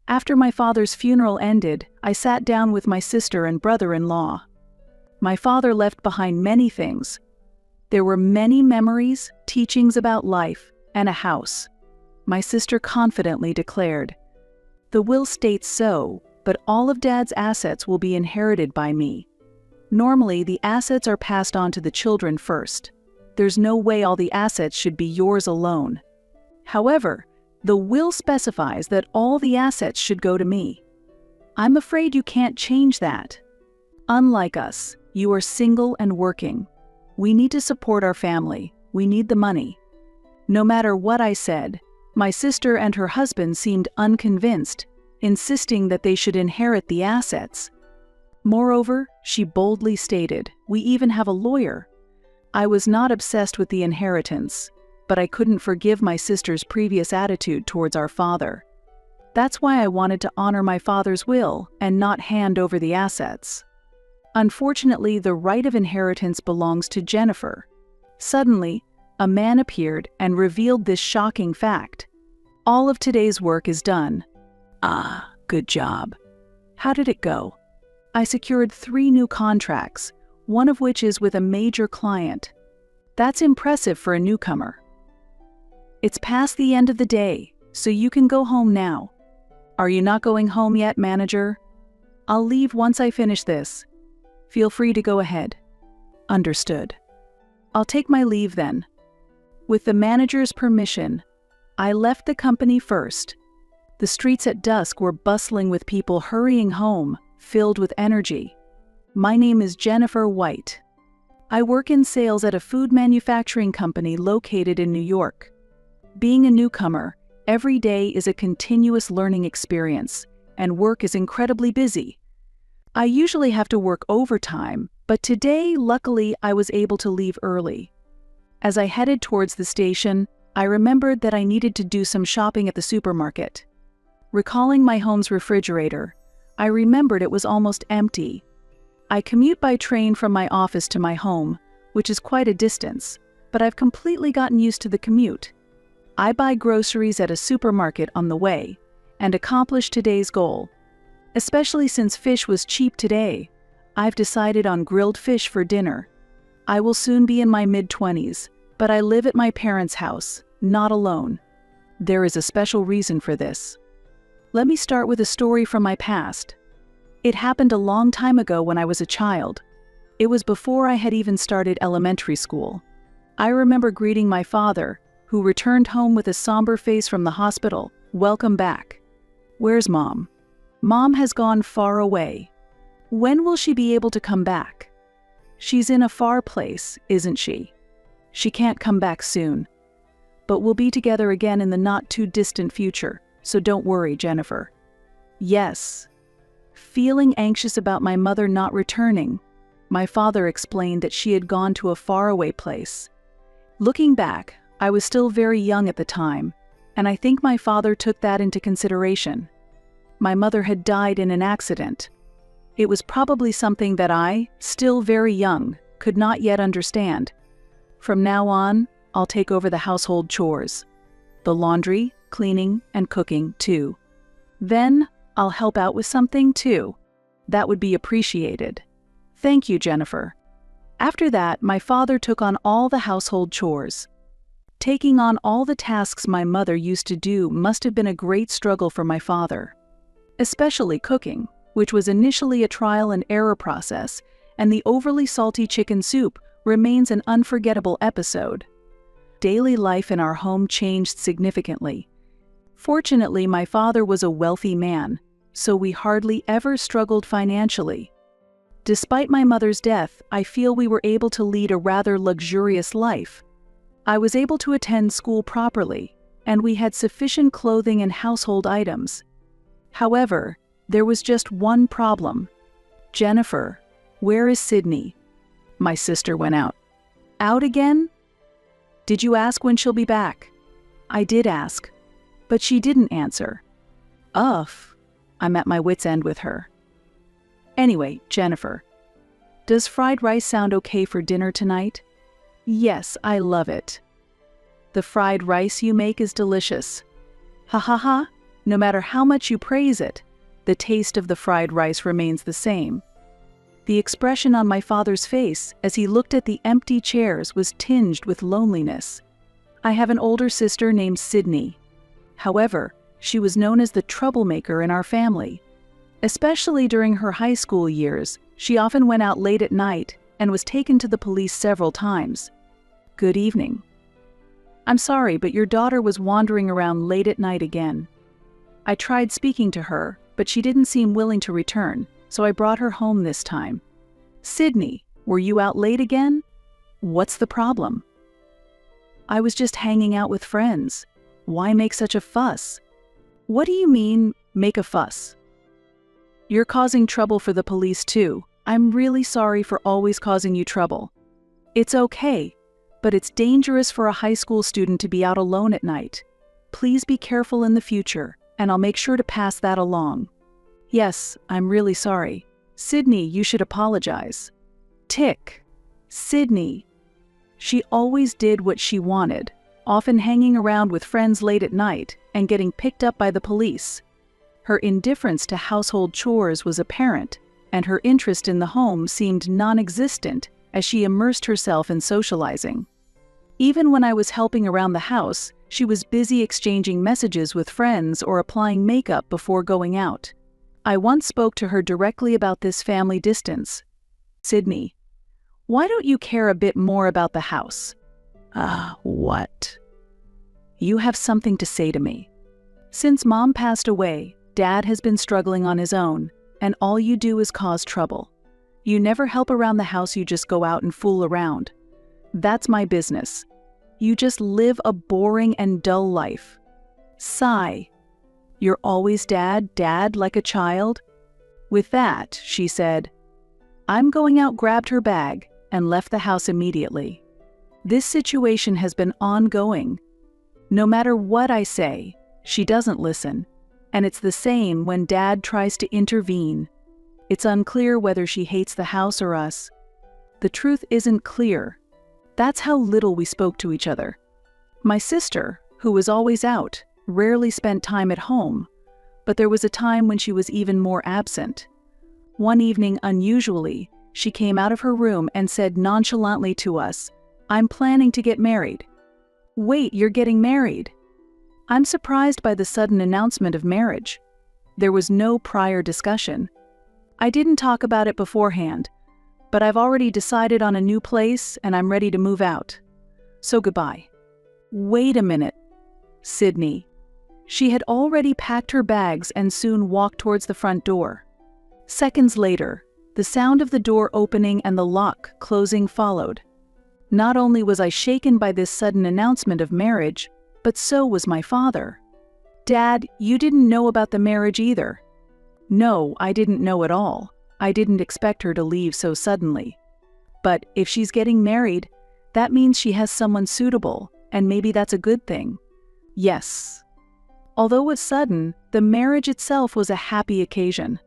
After my father's funeral ended, I sat down with my sister and brother-in-law. My father left behind many things. There were many memories, teachings about life, and a house. My sister confidently declared, "The will states so, but all of Dad's assets will be inherited by me. Normally, the assets are passed on to the children first. There's no way all the assets should be yours alone. However, the will specifies that all the assets should go to me. I'm afraid you can't change that. Unlike us, you are single and working. We need to support our family. We need the money." No matter what I said, my sister and her husband seemed unconvinced, insisting that they should inherit the assets. Moreover, she boldly stated, "We even have a lawyer." I was not obsessed with the inheritance, but I couldn't forgive my sister's previous attitude towards our father. That's why I wanted to honor my father's will and not hand over the assets. Unfortunately, the right of inheritance belongs to Jennifer. Suddenly, a man appeared and revealed this shocking fact. "All of today's work is done." "Ah, good job. How did it go?" "I secured 3 new contracts, one of which is with a major client." "That's impressive for a newcomer." "It's past the end of the day, so you can go home now." "Are you not going home yet, manager?" "I'll leave once I finish this. Feel free to go ahead." "Understood. I'll take my leave then." With the manager's permission, I left the company first. The streets at dusk were bustling with people hurrying home, filled with energy. My name is Jennifer White. I work in sales at a food manufacturing company located in New York. Being a newcomer, every day is a continuous learning experience, and work is incredibly busy. I usually have to work overtime, but today, luckily, I was able to leave early. As I headed towards the station, I remembered that I needed to do some shopping at the supermarket. Recalling my home's refrigerator, I remembered it was almost empty. I commute by train from my office to my home, which is quite a distance, but I've completely gotten used to the commute. I buy groceries at a supermarket on the way, and accomplish today's goal. Especially since fish was cheap today, I've decided on grilled fish for dinner. I will soon be in my mid-20s, but I live at my parents' house, not alone. There is a special reason for this. Let me start with a story from my past. It happened a long time ago when I was a child. It was before I had even started elementary school. I remember greeting my father, who returned home with a somber face from the hospital. "Welcome back." "Where's Mom?" "Mom has gone far away." "When will she be able to come back?" "She's in a far place, isn't she?" "She can't come back soon. But we'll be together again in the not-too-distant future, so don't worry, Jennifer." "Yes." Feeling anxious about my mother not returning, my father explained that she had gone to a faraway place. Looking back, I was still very young at the time, and I think my father took that into consideration. My mother had died in an accident. It was probably something that I, still very young, could not yet understand. From now on, I'll take over the household chores. The laundry, cleaning, and cooking, too. Then, I'll help out with something, too. That would be appreciated. Thank you, Jennifer. After that, my father took on all the household chores. Taking on all the tasks my mother used to do must have been a great struggle for my father. Especially cooking, which was initially a trial and error process, and the overly salty chicken soup remains an unforgettable episode. Daily life in our home changed significantly. Fortunately, my father was a wealthy man, so we hardly ever struggled financially. Despite my mother's death, I feel we were able to lead a rather luxurious life. I was able to attend school properly, and we had sufficient clothing and household items. However, there was just one problem. "Jennifer, where is Sydney?" My sister went out. "Out again? Did you ask when she'll be back?" I did ask, but she didn't answer. Ugh, I'm at my wit's end with her. Anyway, Jennifer, does fried rice sound okay for dinner tonight? Yes, I love it. The fried rice you make is delicious. Ha ha ha, No matter how much you praise it, the taste of the fried rice remains the same. The expression on my father's face as he looked at the empty chairs was tinged with loneliness. I have an older sister named Sydney. However, she was known as the troublemaker in our family. Especially during her high school years, she often went out late at night and was taken to the police several times. Good evening. I'm sorry, but your daughter was wandering around late at night again. I tried speaking to her, but she didn't seem willing to return, so I brought her home this time. Sydney, were you out late again? What's the problem? I was just hanging out with friends. Why make such a fuss? What do you mean, make a fuss? You're causing trouble for the police too. I'm really sorry for always causing you trouble. It's okay, but it's dangerous for a high school student to be out alone at night. Please be careful in the future, and I'll make sure to pass that along. Yes, I'm really sorry. Sydney, you should apologize. Tick. Sydney. She always did what she wanted, often hanging around with friends late at night and getting picked up by the police. Her indifference to household chores was apparent, and her interest in the home seemed non-existent as she immersed herself in socializing. Even when I was helping around the house, she was busy exchanging messages with friends or applying makeup before going out. I once spoke to her directly about this family distance. Sydney, why don't you care a bit more about the house? What? You have something to say to me. Since Mom passed away, Dad has been struggling on his own, and all you do is cause trouble. You never help around the house, you just go out and fool around. That's my business. You just live a boring and dull life. Sigh. You're always dad like a child? With that, she said, I'm going out, grabbed her bag, and left the house immediately. This situation has been ongoing. No matter what I say, she doesn't listen, and it's the same when Dad tries to intervene. It's unclear whether she hates the house or us. The truth isn't clear. That's how little we spoke to each other. My sister, who was always out, rarely spent time at home, but there was a time when she was even more absent. One evening, unusually, she came out of her room and said nonchalantly to us, I'm planning to get married. Wait, you're getting married? I'm surprised by the sudden announcement of marriage. There was no prior discussion. I didn't talk about it beforehand, but I've already decided on a new place and I'm ready to move out. So goodbye. Wait a minute. Sydney. She had already packed her bags and soon walked towards the front door. Seconds later, the sound of the door opening and the lock closing followed. Not only was I shaken by this sudden announcement of marriage, but so was my father. Dad, you didn't know about the marriage either. No, I didn't know at all. I didn't expect her to leave so suddenly. But if she's getting married, that means she has someone suitable, and maybe that's a good thing. Yes. Although it was sudden, the marriage itself was a happy occasion.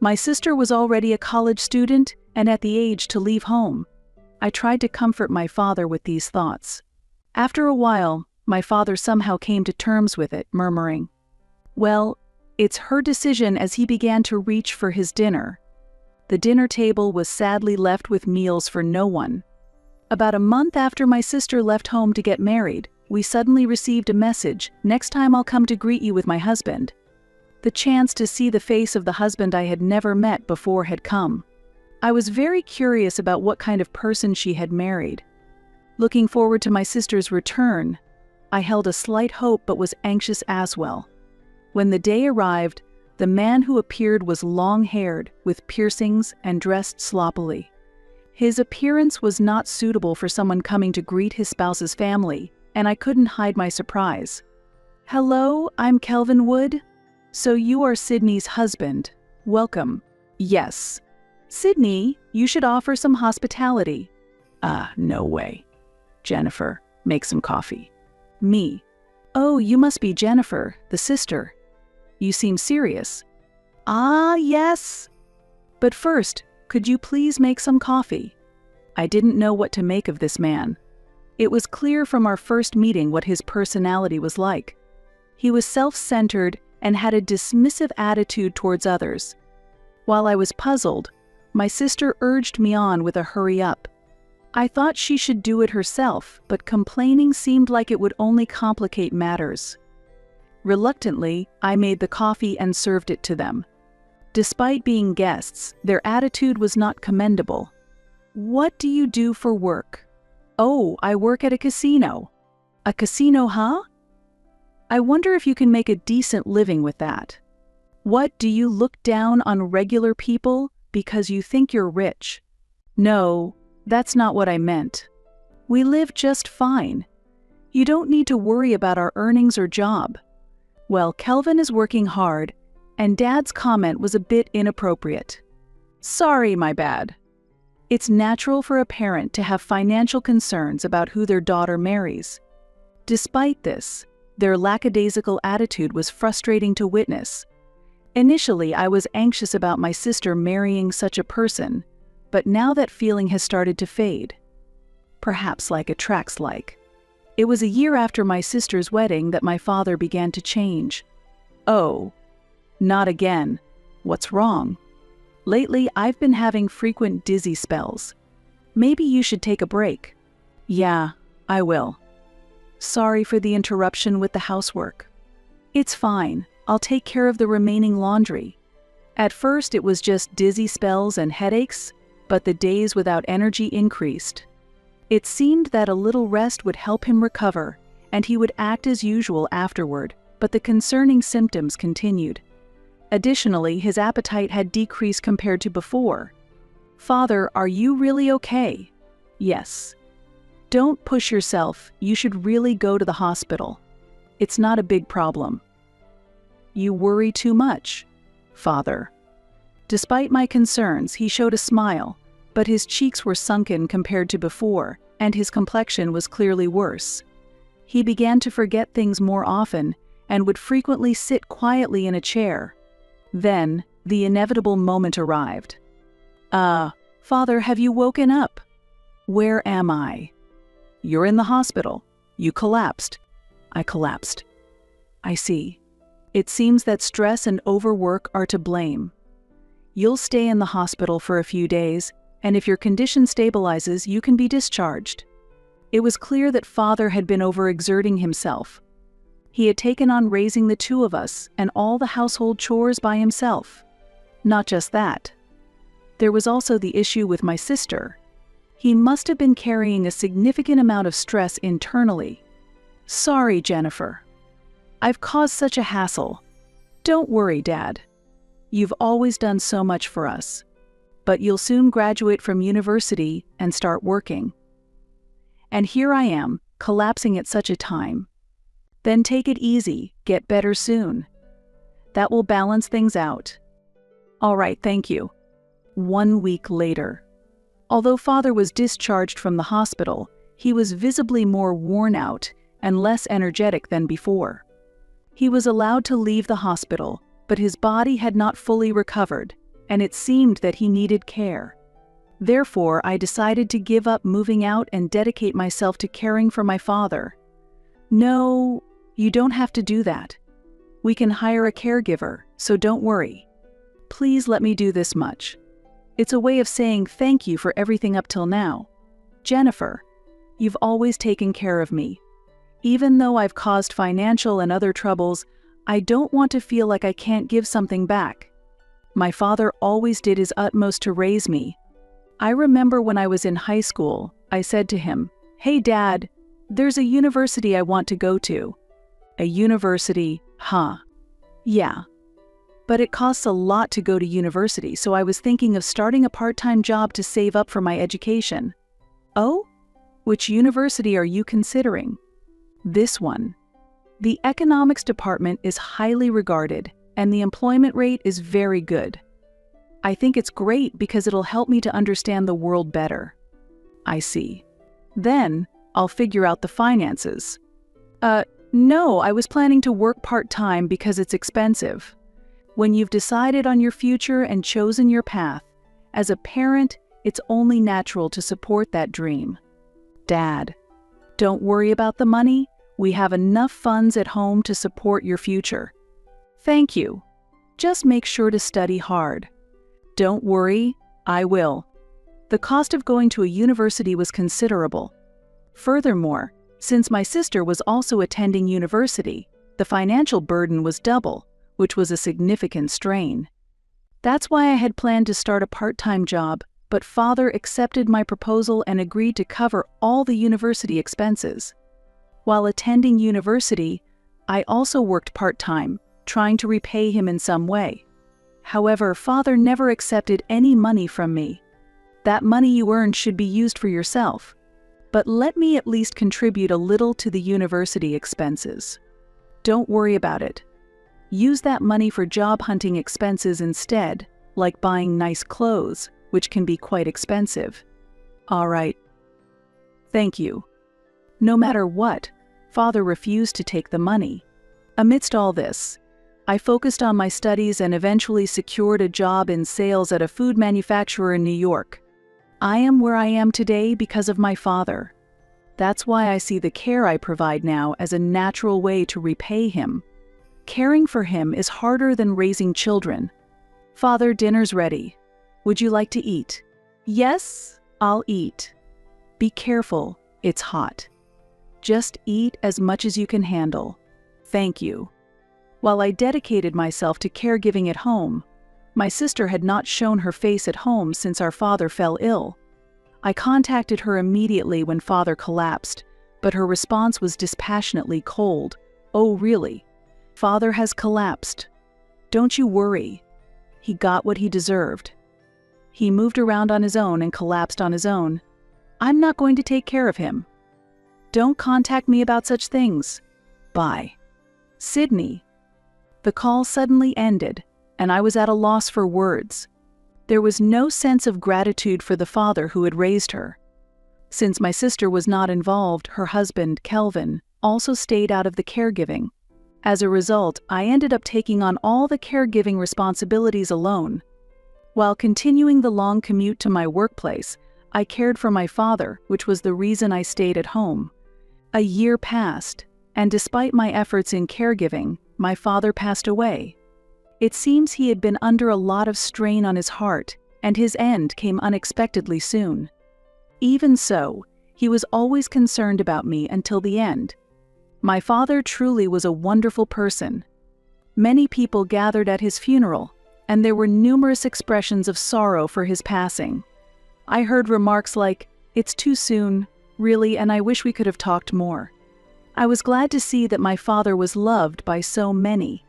My sister was already a college student and at the age to leave home. I tried to comfort my father with these thoughts. After a while, my father somehow came to terms with it, murmuring, Well, it's her decision, as he began to reach for his dinner. The dinner table was sadly left with meals for no one. About a month after my sister left home to get married, we suddenly received a message, next time I'll come to greet you with my husband. The chance to see the face of the husband I had never met before had come. I was very curious about what kind of person she had married. Looking forward to my sister's return, I held a slight hope but was anxious as well. When the day arrived, the man who appeared was long-haired, with piercings and dressed sloppily. His appearance was not suitable for someone coming to greet his spouse's family, and I couldn't hide my surprise. Hello, I'm Kelvin Wood. So you are Sydney's husband. Welcome. Yes. Sydney, you should offer some hospitality. No way. Jennifer, make some coffee. Me. Oh, you must be Jennifer, the sister. You seem serious. Yes. But first, could you please make some coffee? I didn't know what to make of this man. It was clear from our first meeting what his personality was like. He was self-centered and had a dismissive attitude towards others. While I was puzzled, my sister urged me on with a hurry up. I thought she should do it herself, but complaining seemed like it would only complicate matters. Reluctantly, I made the coffee and served it to them. Despite being guests, their attitude was not commendable. "What do you do for work?" "Oh, I work at a casino." "A casino, huh? I wonder if you can make a decent living with that." "What, do you look down on regular people because you think you're rich?" "No, that's not what I meant. We live just fine. You don't need to worry about our earnings or job." Well, Kelvin is working hard, and Dad's comment was a bit inappropriate. "Sorry, my bad." It's natural for a parent to have financial concerns about who their daughter marries. Despite this, their lackadaisical attitude was frustrating to witness. Initially, I was anxious about my sister marrying such a person, but now that feeling has started to fade. Perhaps like attracts like. It was a year after my sister's wedding that my father began to change. "Oh, not again. What's wrong?" "Lately, I've been having frequent dizzy spells. Maybe you should take a break." "Yeah, I will. Sorry for the interruption with the housework." "It's fine. I'll take care of the remaining laundry." At first, it was just dizzy spells and headaches, but the days without energy increased. It seemed that a little rest would help him recover, and he would act as usual afterward, but the concerning symptoms continued. Additionally, his appetite had decreased compared to before. "Father, are you really okay?" "Yes." "Don't push yourself. You should really go to the hospital. It's not a big problem." "You worry too much, Father." Despite my concerns, he showed a smile, but his cheeks were sunken compared to before, and his complexion was clearly worse. He began to forget things more often and would frequently sit quietly in a chair. Then, the inevitable moment arrived. Father, have you woken up?" "Where am I?" "You're in the hospital. You collapsed." "I collapsed." "I see. It seems that stress and overwork are to blame. You'll stay in the hospital for a few days, and if your condition stabilizes, you can be discharged." It was clear that Father had been overexerting himself. He had taken on raising the two of us and all the household chores by himself. Not just that. There was also the issue with my sister. He must have been carrying a significant amount of stress internally. "Sorry, Jennifer. I've caused such a hassle." "Don't worry, Dad. You've always done so much for us. But you'll soon graduate from university and start working. And here I am, collapsing at such a time. Then take it easy, get better soon. That will balance things out." "All right, thank you." 1 week later. Although Father was discharged from the hospital, he was visibly more worn out and less energetic than before. He was allowed to leave the hospital, but his body had not fully recovered, and it seemed that he needed care. Therefore, I decided to give up moving out and dedicate myself to caring for my father. "No, you don't have to do that. We can hire a caregiver, so don't worry. Please let me do this much. It's a way of saying thank you for everything up till now. Jennifer, you've always taken care of me. Even though I've caused financial and other troubles, I don't want to feel like I can't give something back. My father always did his utmost to raise me. I remember when I was in high school, I said to him, 'Hey Dad, there's a university I want to go to.' 'A university, huh?' 'Yeah. But it costs a lot to go to university, so I was thinking of starting a part-time job to save up for my education.' 'Oh? Which university are you considering?' 'This one. The economics department is highly regarded, and the employment rate is very good. I think it's great because it'll help me to understand the world better.' 'I see. Then, I'll figure out the finances.' No, I was planning to work part-time because it's expensive. When you've decided on your future and chosen your path, as a parent, it's only natural to support that dream. Dad, don't worry about the money. We have enough funds at home to support your future." Thank you. Just make sure to study hard. Don't worry, I will. The cost of going to a university was considerable. Furthermore, since my sister was also attending university, the financial burden was double, which was a significant strain. That's why I had planned to start a part-time job, but Father accepted my proposal and agreed to cover all the university expenses. While attending university, I also worked part-time, trying to repay him in some way. However, Father never accepted any money from me. That money you earned should be used for yourself. But let me at least contribute a little to the university expenses. Don't worry about it. Use that money for job hunting expenses instead, like buying nice clothes, which can be quite expensive. All right. Thank you. No matter what, Father refused to take the money. Amidst all this, I focused on my studies and eventually secured a job in sales at a food manufacturer in New York. I am where I am today because of my father. That's why I see the care I provide now as a natural way to repay him. Caring for him is harder than raising children. Father, dinner's ready. Would you like to eat? Yes, I'll eat. Be careful, it's hot. Just eat as much as you can handle. Thank you. While I dedicated myself to caregiving at home, my sister had not shown her face at home since our father fell ill. I contacted her immediately when Father collapsed, but her response was dispassionately cold. Oh, really? Father has collapsed. Don't you worry. He got what he deserved. He moved around on his own and collapsed on his own. I'm not going to take care of him. Don't contact me about such things. Bye. Sydney. The call suddenly ended, and I was at a loss for words. There was no sense of gratitude for the father who had raised her. Since my sister was not involved, her husband, Kelvin, also stayed out of the caregiving. As a result, I ended up taking on all the caregiving responsibilities alone. While continuing the long commute to my workplace, I cared for my father, which was the reason I stayed at home. A year passed, and despite my efforts in caregiving, my father passed away. It seems he had been under a lot of strain on his heart, and his end came unexpectedly soon. Even so, he was always concerned about me until the end. My father truly was a wonderful person. Many people gathered at his funeral, and there were numerous expressions of sorrow for his passing. I heard remarks like, "It's too soon, really, and I wish we could have talked more." I was glad to see that my father was loved by so many.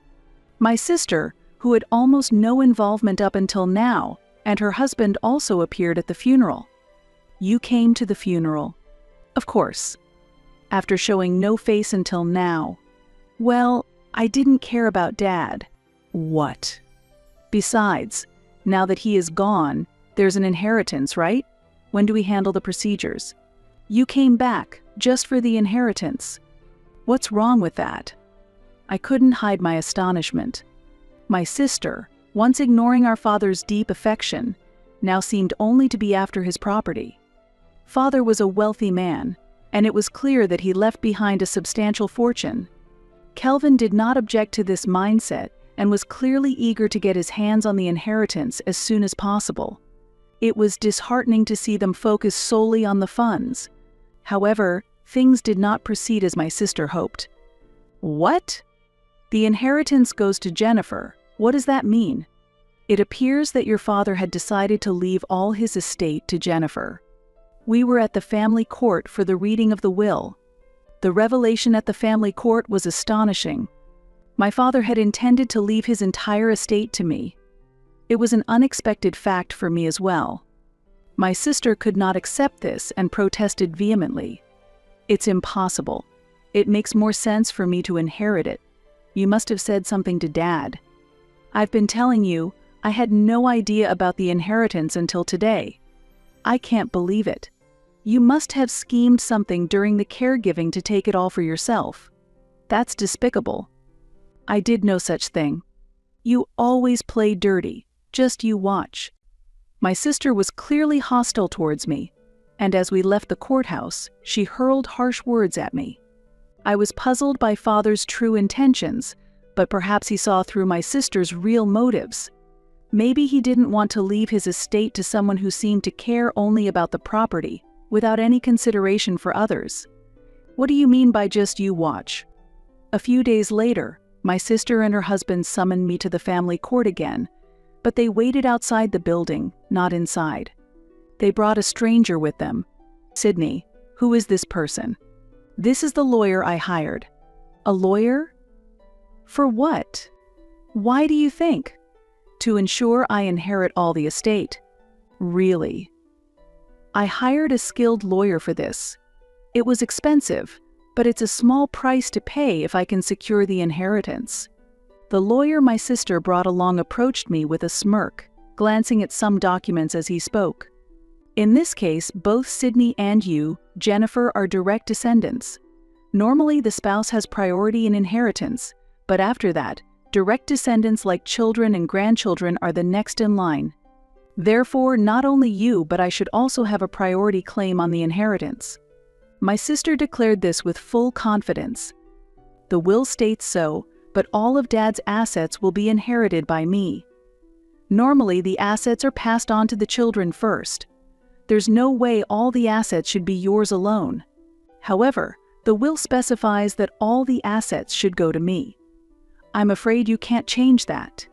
My sister, who had almost no involvement up until now, and her husband also appeared at the funeral. You came to the funeral. Of course. After showing no face until now. Well, I didn't care about Dad. What? Besides, now that he is gone, there's an inheritance, right? When do we handle the procedures? You came back, just for the inheritance. What's wrong with that? I couldn't hide my astonishment. My sister, once ignoring our father's deep affection, now seemed only to be after his property. Father was a wealthy man, and it was clear that he left behind a substantial fortune. Kelvin did not object to this mindset and was clearly eager to get his hands on the inheritance as soon as possible. It was disheartening to see them focus solely on the funds. However, things did not proceed as my sister hoped. What? The inheritance goes to Jennifer. What does that mean? It appears that your father had decided to leave all his estate to Jennifer. We were at the family court for the reading of the will. The revelation at the family court was astonishing. My father had intended to leave his entire estate to me. It was an unexpected fact for me as well. My sister could not accept this and protested vehemently. It's impossible. It makes more sense for me to inherit it. You must have said something to Dad. I've been telling you, I had no idea about the inheritance until today. I can't believe it. You must have schemed something during the caregiving to take it all for yourself. That's despicable. I did no such thing. You always play dirty, just you watch. My sister was clearly hostile towards me, and as we left the courthouse, she hurled harsh words at me. I was puzzled by Father's true intentions, but perhaps he saw through my sister's real motives. Maybe he didn't want to leave his estate to someone who seemed to care only about the property, without any consideration for others. What do you mean by just you watch? A few days later, my sister and her husband summoned me to the family court again, but they waited outside the building, not inside. They brought a stranger with them. Sydney, who is this person? This is the lawyer I hired. A lawyer? For what? Why do you think? To ensure I inherit all the estate. Really? I hired a skilled lawyer for this. It was expensive, but it's a small price to pay if I can secure the inheritance. The lawyer my sister brought along approached me with a smirk, glancing at some documents as he spoke. In this case, both Sydney and you, Jennifer, are direct descendants. Normally, the spouse has priority in inheritance, but after that, direct descendants like children and grandchildren are the next in line. Therefore, not only you, but I should also have a priority claim on the inheritance. My sister declared this with full confidence. The will states so, but all of Dad's assets will be inherited by me. Normally, the assets are passed on to the children first. There's no way all the assets should be yours alone. However, the will specifies that all the assets should go to me. I'm afraid you can't change that.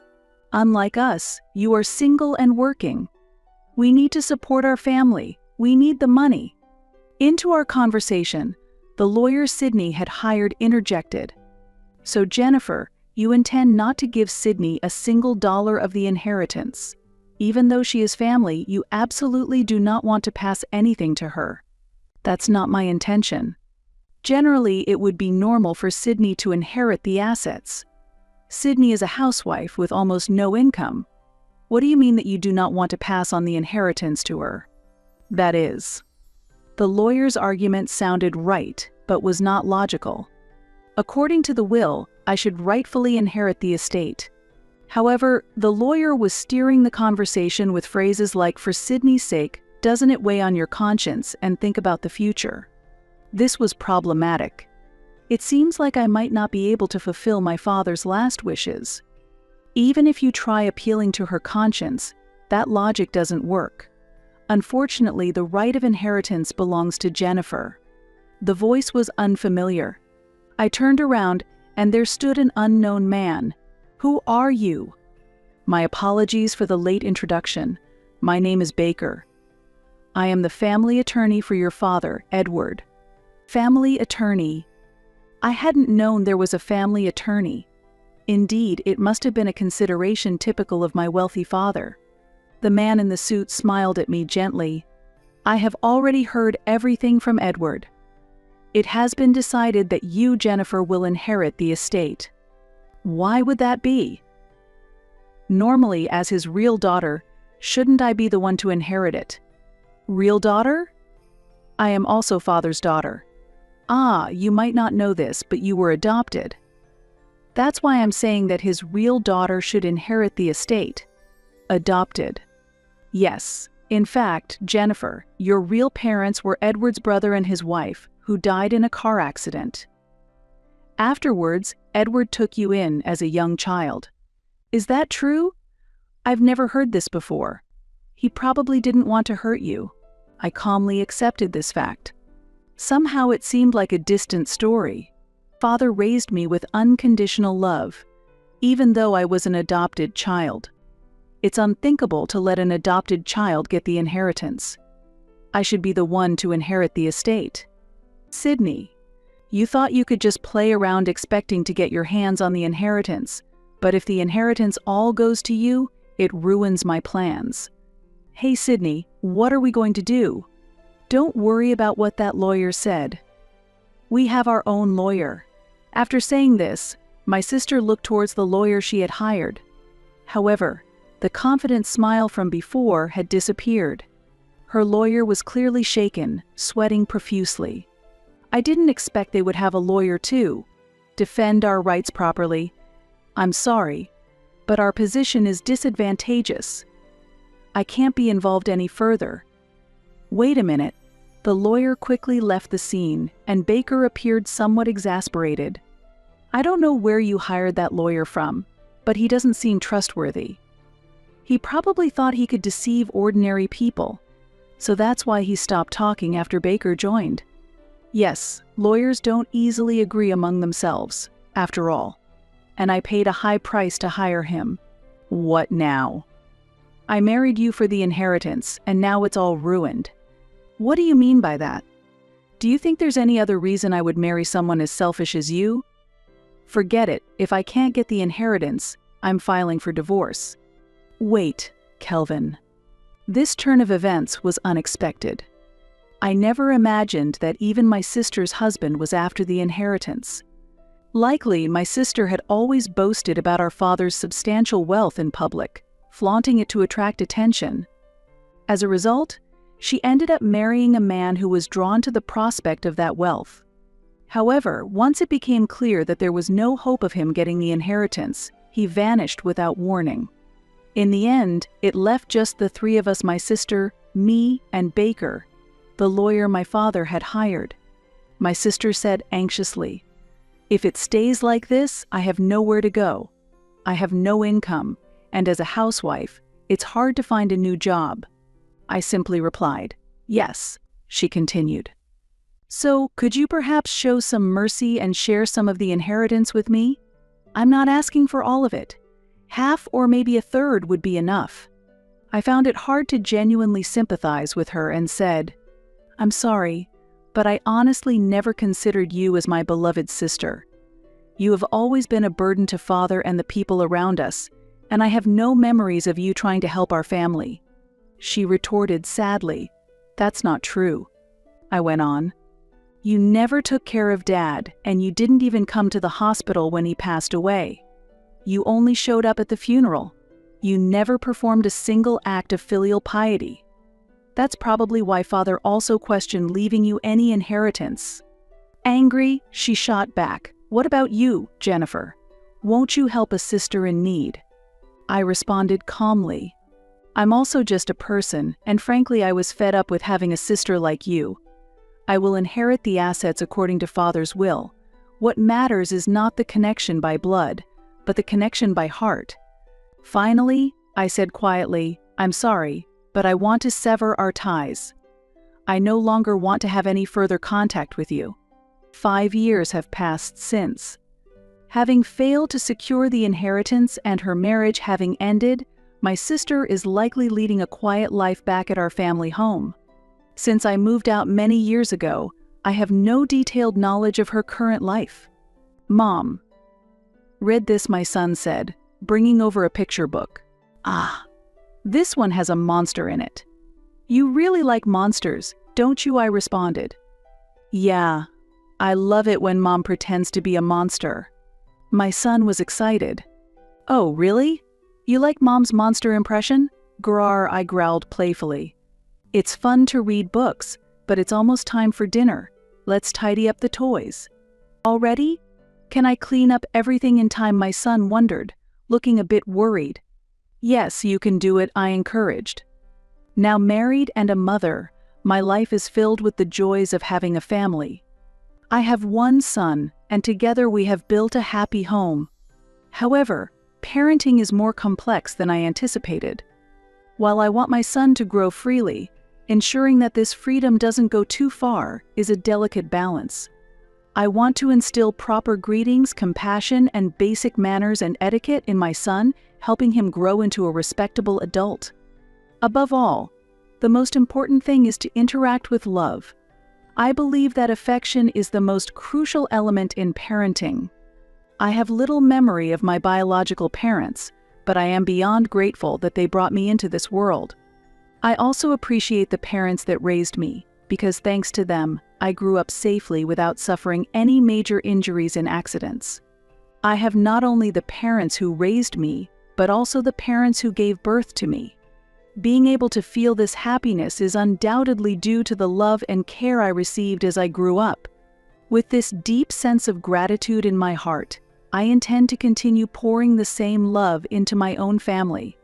Unlike us, you are single and working. We need to support our family. We need the money. Into our conversation, the lawyer Sydney had hired interjected. So Jennifer, you intend not to give Sydney a single dollar of the inheritance. Even though she is family, you absolutely do not want to pass anything to her. That's not my intention. Generally, it would be normal for Sydney to inherit the assets. Sydney is a housewife with almost no income. What do you mean that you do not want to pass on the inheritance to her? That is. The lawyer's argument sounded right, but was not logical. According to the will, I should rightfully inherit the estate. However, the lawyer was steering the conversation with phrases like, for Sydney's sake, doesn't it weigh on your conscience, and think about the future? This was problematic. It seems like I might not be able to fulfill my father's last wishes. Even if you try appealing to her conscience, that logic doesn't work. Unfortunately, the right of inheritance belongs to Jennifer. The voice was unfamiliar. I turned around, and there stood an unknown man. Who are you? My apologies for the late introduction. My name is Baker. I am the family attorney for your father, Edward. Family attorney. I hadn't known there was a family attorney. Indeed, it must have been a consideration typical of my wealthy father. The man in the suit smiled at me gently. I have already heard everything from Edward. It has been decided that you, Jennifer, will inherit the estate. Why would that be? Normally, as his real daughter, shouldn't I be the one to inherit it? Real daughter? I am also father's daughter. Ah, you might not know this, but you were adopted. That's why I'm saying that his real daughter should inherit the estate. Adopted. Yes, in fact, Jennifer, your real parents were Edward's brother and his wife, who died in a car accident. Afterwards, Edward took you in as a young child. Is that true? I've never heard this before. He probably didn't want to hurt you. I calmly accepted this fact. Somehow it seemed like a distant story. Father raised me with unconditional love, even though I was an adopted child. It's unthinkable to let an adopted child get the inheritance. I should be the one to inherit the estate. Sydney, you thought you could just play around expecting to get your hands on the inheritance, but if the inheritance all goes to you, it ruins my plans. Hey Sydney, what are we going to do? Don't worry about what that lawyer said. We have our own lawyer. After saying this, my sister looked towards the lawyer she had hired. However, the confident smile from before had disappeared. Her lawyer was clearly shaken, sweating profusely. I didn't expect they would have a lawyer too. Defend our rights properly. I'm sorry, but our position is disadvantageous. I can't be involved any further. Wait a minute. The lawyer quickly left the scene, and Baker appeared somewhat exasperated. I don't know where you hired that lawyer from, but he doesn't seem trustworthy. He probably thought he could deceive ordinary people, so that's why he stopped talking after Baker joined. Yes, lawyers don't easily agree among themselves, after all. And I paid a high price to hire him. What now? I married you for the inheritance, and now it's all ruined. What do you mean by that? Do you think there's any other reason I would marry someone as selfish as you? Forget it. If I can't get the inheritance, I'm filing for divorce. Wait, Kelvin. This turn of events was unexpected. I never imagined that even my sister's husband was after the inheritance. Likely, my sister had always boasted about our father's substantial wealth in public, flaunting it to attract attention. As a result, she ended up marrying a man who was drawn to the prospect of that wealth. However, once it became clear that there was no hope of him getting the inheritance, he vanished without warning. In the end, it left just the three of us, my sister, me, and Baker, the lawyer my father had hired. My sister said anxiously, "If it stays like this, I have nowhere to go. I have no income, and as a housewife, it's hard to find a new job." I simply replied, "Yes," she continued. "So, could you perhaps show some mercy and share some of the inheritance with me? I'm not asking for all of it. Half or maybe a third would be enough." I found it hard to genuinely sympathize with her and said, "I'm sorry, but I honestly never considered you as my beloved sister. You have always been a burden to Father and the people around us, and I have no memories of you trying to help our family." She retorted sadly, "That's not true." I went on, "You never took care of Dad, and you didn't even come to the hospital when he passed away. You only showed up at the funeral. You never performed a single act of filial piety. That's probably why Father also questioned leaving you any inheritance." Angry, she shot back, "What about you, Jennifer? Won't you help a sister in need?" I responded calmly, "I'm also just a person, and frankly I was fed up with having a sister like you. I will inherit the assets according to Father's will. What matters is not the connection by blood, but the connection by heart." Finally, I said quietly, "I'm sorry, but I want to sever our ties. I no longer want to have any further contact with you." 5 years have passed since. Having failed to secure the inheritance and her marriage having ended, my sister is likely leading a quiet life back at our family home. Since I moved out many years ago, I have no detailed knowledge of her current life. "Mom." "Read this," my son said, bringing over a picture book. "Ah, this one has a monster in it." "You really like monsters, don't you?" I responded. "Yeah, I love it when Mom pretends to be a monster." My son was excited. "Oh, really? You like Mom's monster impression?" "Grar," I growled playfully. "It's fun to read books, but it's almost time for dinner. Let's tidy up the toys." "Already? Can I clean up everything in time?" my son wondered, looking a bit worried. "Yes, you can do it," I encouraged. Now married and a mother, my life is filled with the joys of having a family. I have one son, and together we have built a happy home. However, parenting is more complex than I anticipated. While I want my son to grow freely, ensuring that this freedom doesn't go too far is a delicate balance. I want to instill proper greetings, compassion, and basic manners and etiquette in my son, helping him grow into a respectable adult. Above all, the most important thing is to interact with love. I believe that affection is the most crucial element in parenting. I have little memory of my biological parents, but I am beyond grateful that they brought me into this world. I also appreciate the parents that raised me, because thanks to them, I grew up safely without suffering any major injuries and accidents. I have not only the parents who raised me, but also the parents who gave birth to me. Being able to feel this happiness is undoubtedly due to the love and care I received as I grew up. With this deep sense of gratitude in my heart, I intend to continue pouring the same love into my own family.